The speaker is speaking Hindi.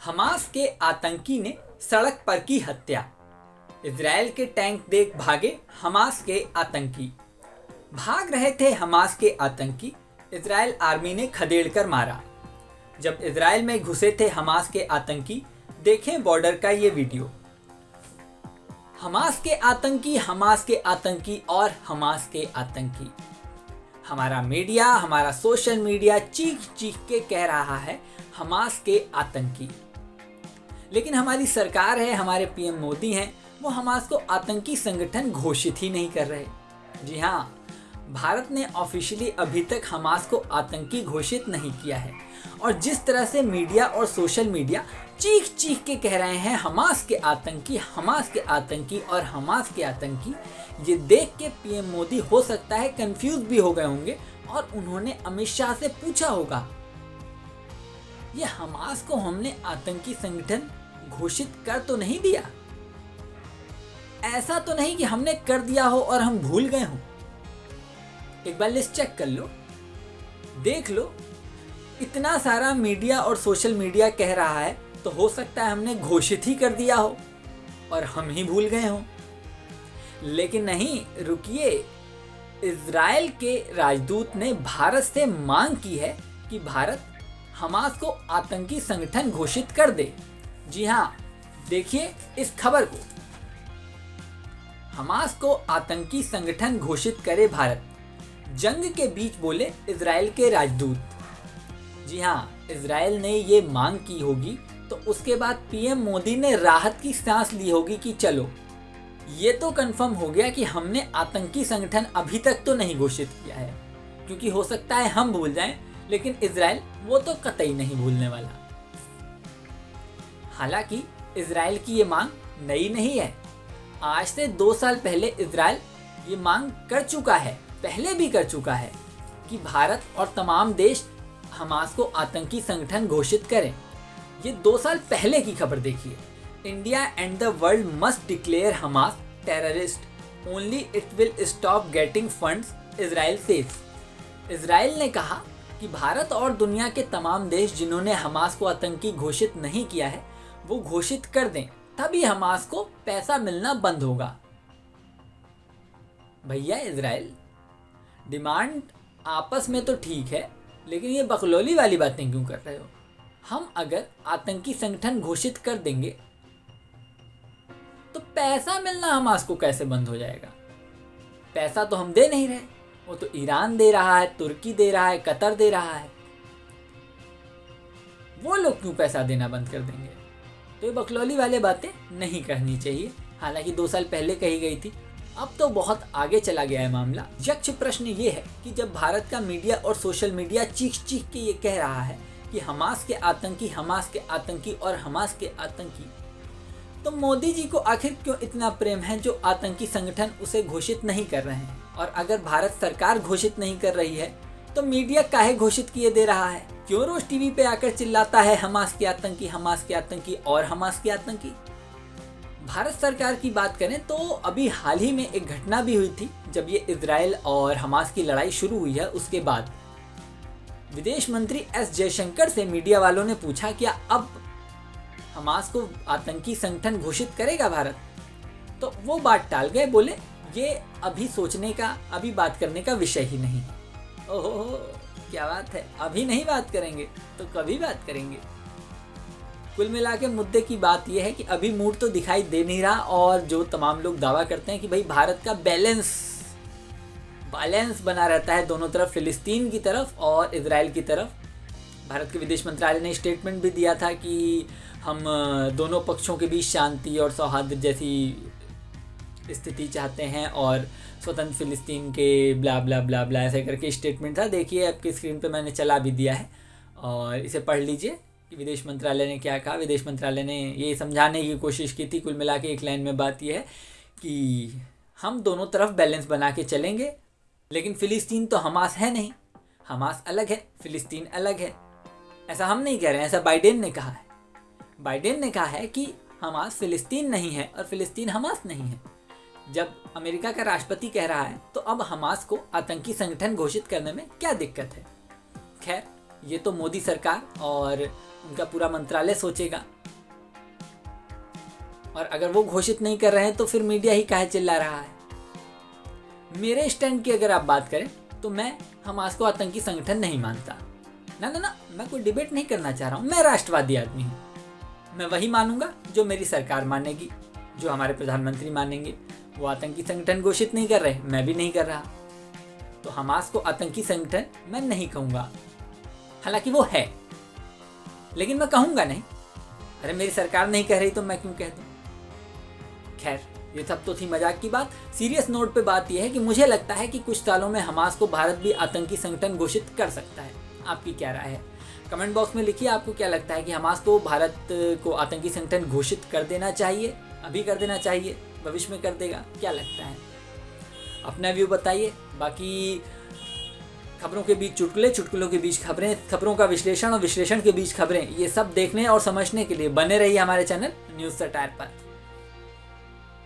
हमास के आतंकी ने सड़क पर की हत्या। इजराइल के टैंक देख भागे हमास के आतंकी। भाग रहे थे हमास के आतंकी, इजराइल आर्मी ने खदेड़कर मारा। जब इजराइल में घुसे थे हमास के आतंकी, देखें बॉर्डर का ये वीडियो। हमास के आतंकी, हमास के आतंकी और हमास के आतंकी। हमारा मीडिया, हमारा सोशल मीडिया चीख चीख के कह रहा है हमास के आतंकी। लेकिन हमारी सरकार है, हमारे पीएम मोदी हैं, वो हमास को आतंकी संगठन घोषित ही नहीं कर रहे। जी हाँ, भारत ने ऑफिशियली अभी तक हमास को आतंकी घोषित नहीं किया है। और जिस तरह से मीडिया और सोशल मीडिया चीख चीख के कह रहे हैं हमास के आतंकी, हमास के आतंकी और हमास के आतंकी, ये देख के पीएम मोदी हो सकता है कंफ्यूज भी हो गए होंगे और उन्होंने अमित शाह से पूछा होगा, ये हमास को हमने आतंकी संगठन घोषित कर तो नहीं दिया? ऐसा तो नहीं कि हमने कर दिया हो और हम भूल गए हों? एक बार लिस्ट चेक कर लो, देख लो। इतना सारा मीडिया और सोशल मीडिया कह रहा है तो हो सकता है हमने घोषित ही कर दिया हो और हम ही भूल गए हों। लेकिन नहीं, रुकिए। इजराइल के राजदूत ने भारत से मांग की है कि भारत हमास को आतंकी संगठन घोषित कर दे। जी हाँ, देखिए इस खबर को। हमास को आतंकी संगठन घोषित करे भारत, जंग के बीच बोले इजराइल के राजदूत। जी हाँ, इजराइल ने ये मांग की होगी तो उसके बाद पीएम मोदी ने राहत की सांस ली होगी कि चलो, ये तो कंफर्म हो गया कि हमने आतंकी संगठन अभी तक तो नहीं घोषित किया है, क्योंकि हो सकता है हम भूल जाएं, लेकिन इजराइल वो तो कतई नहीं भूलने वाला। हालांकि इजराइल की ये मांग नई नहीं है। आज से 2 साल पहले इजराइल ये मांग कर चुका है, पहले भी कर चुका है कि भारत और तमाम देश हमास को आतंकी संगठन घोषित करें। ये 2 साल पहले की खबर देखिए। India and the world must declare Hamas terrorist, only it will stop getting funds, Israel says. Israel ने कहा कि भारत और दुनिया के तमाम देश जिन्होंने हमास को आतंकी घोषित नहीं किया है, वो घोषित कर दें, तभी हमास को पैसा मिलना बंद होगा। भैया इजराइल, डिमांड आपस में तो ठीक है, लेकिन ये बकलौली वाली बातें क्यों कर रहे हो? हम अगर आतंकी संगठन घोषित कर देंगे तो पैसा मिलना हमास को कैसे बंद हो जाएगा? पैसा तो हम दे नहीं रहे, वो तो ईरान दे रहा है, तुर्की दे रहा है, कतर दे रहा है। वो लोग क्यों पैसा देना बंद कर देंगे? तो ये बकलौली वाले बातें नहीं करनी चाहिए। हालांकि 2 साल पहले कही गई थी, अब तो बहुत आगे चला गया है मामला। यक्ष प्रश्न ये है कि जब भारत का मीडिया और सोशल मीडिया चीख चीख के ये कह रहा है कि हमास के आतंकी, हमास के आतंकी और हमास के आतंकी, तो मोदी जी को आखिर क्यों इतना प्रेम है जो आतंकी संगठन उसे घोषित नहीं कर रहे हैं? और अगर भारत सरकार घोषित नहीं कर रही है तो मीडिया काहे घोषित किए दे रहा है? क्यों रोज टीवी पे आकर चिल्लाता है हमास के आतंकी, हमास के आतंकी और हमास के आतंकी? भारत सरकार की बात करें तो अभी हाल ही में एक घटना भी हुई थी, जब ये इजराइल और हमास की लड़ाई शुरू हुई है। उसके बाद विदेश मंत्री एस जयशंकर से मीडिया वालों ने पूछा, क्या अब हमास को आतंकी संगठन घोषित करेगा भारत? तो वो बात टाल गए, बोले ये अभी सोचने का, अभी बात करने का विषय ही नहीं। ओहो, क्या बात है, अभी नहीं बात करेंगे तो कभी बात करेंगे? कुल मिला के मुद्दे की बात यह है कि अभी मूड तो दिखाई दे नहीं रहा। और जो तमाम लोग दावा करते हैं कि भाई भारत का बैलेंस बना रहता है दोनों तरफ, फिलिस्तीन की तरफ और इजराइल की तरफ। भारत के विदेश मंत्रालय ने स्टेटमेंट भी दिया था कि हम दोनों पक्षों के बीच शांति और सौहार्द जैसी स्थिति चाहते हैं और स्वतंत्र फिलिस्तीन के ब्ला ब्ला ब्ला ब्ला ऐसे करके स्टेटमेंट था। देखिए आपकी स्क्रीन पे मैंने चला भी दिया है और इसे पढ़ लीजिए कि विदेश मंत्रालय ने क्या कहा। विदेश मंत्रालय ने ये समझाने की कोशिश की थी, कुल मिला के एक लाइन में बात यह है कि हम दोनों तरफ बैलेंस बना के चलेंगे, लेकिन फ़िलिस्तीन तो हमास है नहीं, हमास अलग है, फ़िलिस्तीन अलग है। ऐसा हम नहीं कह रहे हैं, ऐसा बाइडेन ने कहा है। बाइडेन ने कहा है कि हमास फ़िलिस्तीन नहीं है और फ़िलिस्तीन हमास नहीं है। जब अमेरिका का राष्ट्रपति कह रहा है तो अब हमास को आतंकी संगठन घोषित करने में क्या दिक्कत है? खैर, ये तो मोदी सरकार और उनका पूरा मंत्रालय सोचेगा। और अगर वो घोषित नहीं कर रहे हैं तो फिर मीडिया ही काहे चिल्ला रहा है। मेरे स्टैंड की अगर आप बात करें तो मैं हमास को आतंकी संगठन नहीं मानता। ना, मैं कोई डिबेट नहीं करना चाह रहा हूँ। मैं राष्ट्रवादी आदमी हूँ। मैं वही मानूंगा जो मेरी सरकार मानेगी, जो हमारे प्रधानमंत्री मानेंगे। वो आतंकी संगठन घोषित नहीं कर रहे, मैं भी नहीं कर रहा, तो हमास को आतंकी संगठन मैं नहीं कहूँगा। हालांकि वो है, लेकिन मैं कहूँगा नहीं। अरे मेरी सरकार नहीं कह रही तो मैं क्यों कह दूँ। खैर, ये सब तो थी मजाक की बात। सीरियस नोट पे बात यह है कि मुझे लगता है कि कुछ सालों में हमास को भारत भी आतंकी संगठन घोषित कर सकता है। आपकी क्या राय है? कमेंट बॉक्स में लिखिए आपको क्या लगता है कि हमास को भारत को आतंकी संगठन घोषित कर देना चाहिए, अभी कर देना चाहिए, भविष्य में कर देगा, क्या लगता है? अपना व्यू बताइए। बाकी खबरों के बीच चुटकुले, चुटकुलों के बीच खबरें, खबरों का विश्लेषण और विश्लेषण के बीच खबरें, ये सब देखने और समझने के लिए बने रहिए हमारे चैनल न्यूज़ सटायर पर।